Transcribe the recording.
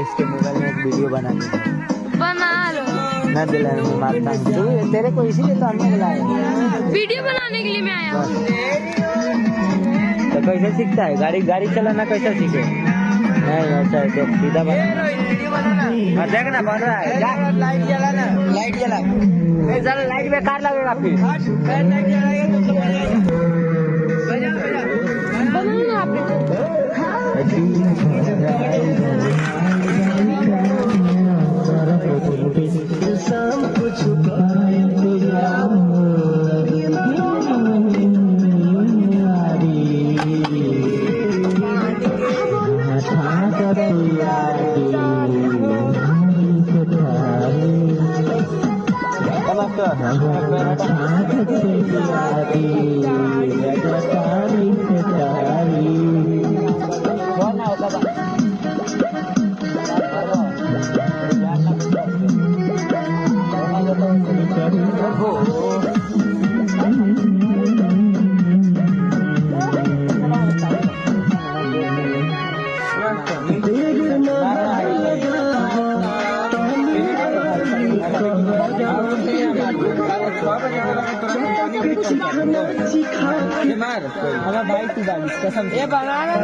इसके मोबाइल में एक वीडियो बना दे। बना लो। ना दिला मैं मारता हूँ तू, तेरे को इसीलिए तो हमने बुलाया। वीडियो बनाने के लिए मैं आया हूँ। तो कैसे सीखता है? गाड़ी चलाना कैसे सीखे? नहीं ऐसा है, देख सीधा बना। हाँ देख ना बन रहा है। लाइट जला ना, लाइट जला। लाइट बेकार लगेगा फिर। लाइट जलाएगा तो बनाना आपने। भाई तू कसम ये बनाना